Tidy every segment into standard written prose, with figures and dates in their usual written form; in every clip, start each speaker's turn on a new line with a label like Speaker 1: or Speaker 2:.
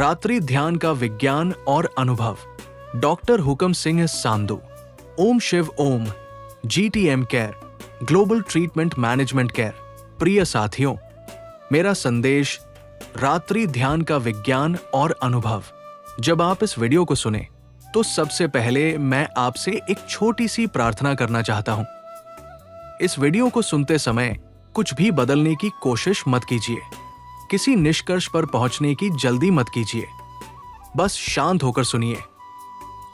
Speaker 1: रात्रि ध्यान का विज्ञान और अनुभव, डॉक्टर हुकम सिंह सांधू। ओम शिव ओम। GTM care, global treatment management care. प्रिय साथियों, मेरा संदेश रात्रि ध्यान का विज्ञान और अनुभव। जब आप इस वीडियो को सुने तो सबसे पहले मैं आपसे एक छोटी सी प्रार्थना करना चाहता हूं। इस वीडियो को सुनते समय कुछ भी बदलने की कोशिश मत कीजिए, किसी निष्कर्ष पर पहुंचने की जल्दी मत कीजिए। बस शांत होकर सुनिए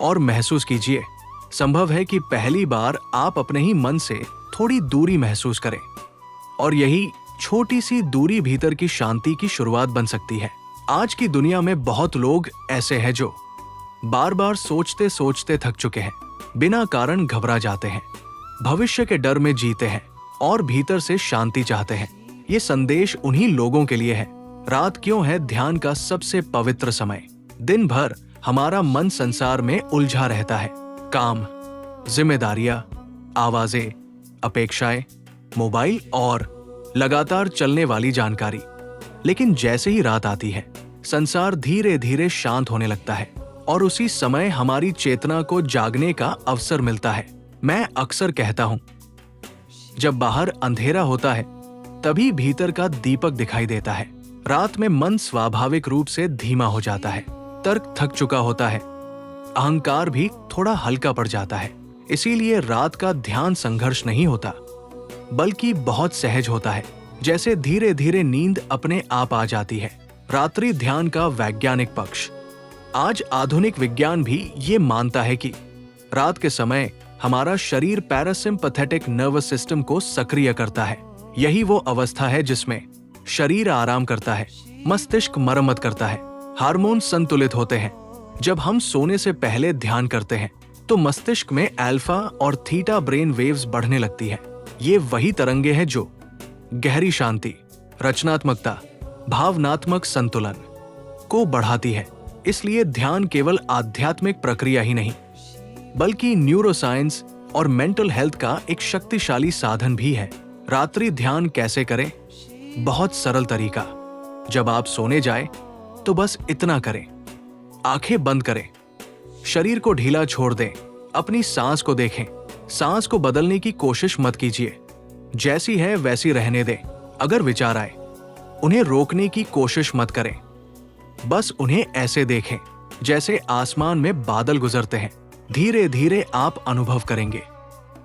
Speaker 1: और महसूस कीजिए। संभव है कि पहली बार आप अपने ही मन से थोड़ी दूरी महसूस करें, और यही छोटी सी दूरी भीतर की शांति की शुरुआत बन सकती है। आज की दुनिया में बहुत लोग ऐसे हैं जो बार बार सोचते सोचते थक चुके हैं, बिना कारण घबरा जाते हैं, भविष्य के डर में जीते हैं और भीतर से शांति चाहते हैं। ये संदेश उन्हीं लोगों के लिए है। रात क्यों है ध्यान का सबसे पवित्र समय? दिन भर हमारा मन संसार में उलझा रहता है। काम, जिम्मेदारियां, आवाजें, अपेक्षाएं, मोबाइल और लगातार चलने वाली जानकारी। लेकिन जैसे ही रात आती है, संसार धीरे धीरे शांत होने लगता है और उसी समय हमारी चेतना को जागने का अवसर मिलता है। मैं अक्सर कहता हूं, जब बाहर अंधेरा होता है तभी भीतर का दीपक दिखाई देता है। रात में मन स्वाभाविक रूप से धीमा हो जाता है, तर्क थक चुका होता है, अहंकार भी थोड़ा हल्का पड़ जाता है। इसीलिए रात का ध्यान संघर्ष नहीं होता, बल्कि बहुत सहज होता है, जैसे धीरे धीरे नींद अपने आप आ जाती है। रात्रि ध्यान का वैज्ञानिक पक्ष। आज आधुनिक विज्ञान भी ये मानता है कि रात के समय हमारा शरीर पैरासिम्पैथेटिक नर्वस सिस्टम को सक्रिय करता है। यही वो अवस्था है जिसमें शरीर आराम करता है, मस्तिष्क मरम्मत करता है, हार्मोन संतुलित होते हैं। जब हम सोने से पहले ध्यान करते हैं तो मस्तिष्क में अल्फा और थीटा ब्रेन वेव्स बढ़ने लगती है। ये वही तरंगे हैं जो गहरी शांति, रचनात्मकता, भावनात्मक संतुलन को बढ़ाती है। इसलिए ध्यान केवल आध्यात्मिक प्रक्रिया ही नहीं, बल्कि न्यूरोसाइंस और मेंटल हेल्थ का एक शक्तिशाली साधन भी है। रात्रि ध्यान कैसे करें? बहुत सरल तरीका। जब आप सोने जाएं, तो बस इतना करें, आंखें बंद करें, शरीर को ढीला छोड़ दें, अपनी सांस को देखें। सांस को बदलने की कोशिश मत कीजिए, जैसी है वैसी रहने दें। अगर विचार आए, उन्हें रोकने की कोशिश मत करें, बस उन्हें ऐसे देखें जैसे आसमान में बादल गुजरते हैं। धीरे धीरे आप अनुभव करेंगे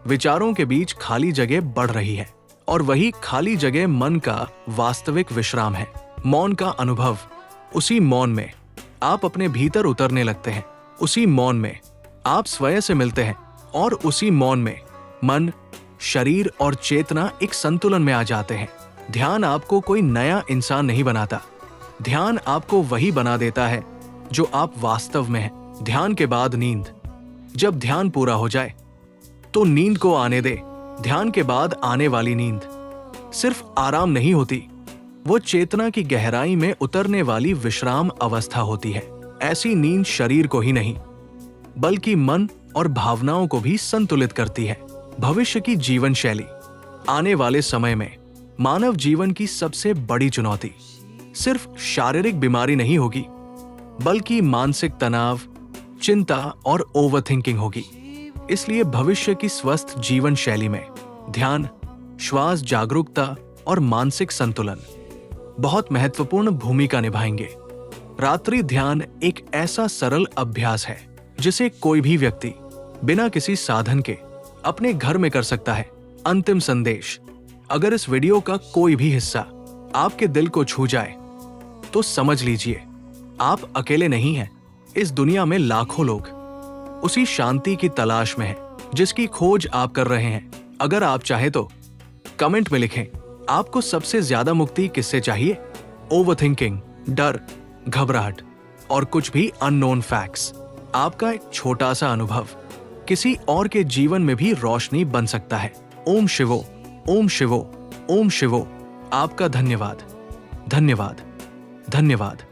Speaker 1: विचारों के बीच खाली जगह बढ़ रही है, और वही खाली जगह मन का वास्तविक विश्राम है। मौन का अनुभव। उसी मौन में आप अपने भीतर उतरने लगते हैं, उसी मौन में आप स्वयं से मिलते हैं, और उसी मौन में मन, शरीर और चेतना एक संतुलन में आ जाते हैं। ध्यान आपको कोई नया इंसान नहीं बनाता, ध्यान आपको वही बना देता है जो आप वास्तव में हैं। ध्यान के बाद नींद। जब ध्यान पूरा हो जाए तो नींद को आने दे। ध्यान के बाद आने वाली नींद सिर्फ आराम नहीं होती, वो चेतना की गहराई में उतरने वाली विश्राम अवस्था होती है। ऐसी नींद शरीर को ही नहीं, बल्कि मन और भावनाओं को भी संतुलित करती है। भविष्य की जीवन शैली। आने वाले समय में मानव जीवन की सबसे बड़ी चुनौती सिर्फ शारीरिक बीमारी नहीं होगी, बल्कि मानसिक तनाव, चिंता और ओवरथिंकिंग होगी। इसलिए भविष्य की स्वस्थ जीवन शैली में ध्यान, श्वास जागरूकता और मानसिक संतुलन बहुत महत्वपूर्ण भूमिका निभाएंगे। रात्रि ध्यान एक ऐसा सरल अभ्यास है जिसे कोई भी व्यक्ति बिना किसी साधन के अपने घर में कर सकता है। अंतिम संदेश। अगर इस वीडियो का कोई भी हिस्सा आपके दिल को छू जाए तो समझ लीजिए आप अकेले नहीं हैं। इस दुनिया में लाखों लोग उसी शांति की तलाश में हैं जिसकी खोज आप कर रहे हैं। अगर आप चाहे तो कमेंट में लिखें, आपको सबसे ज्यादा मुक्ति किससे चाहिए? ओवरथिंकिंग, डर, घबराहट और कुछ भी अननोन फैक्ट्स। आपका एक छोटा सा अनुभव किसी और के जीवन में भी रोशनी बन सकता है। ओम शिवो, ओम शिवो, ओम शिवो। आपका धन्यवाद, धन्यवाद, धन्यवाद।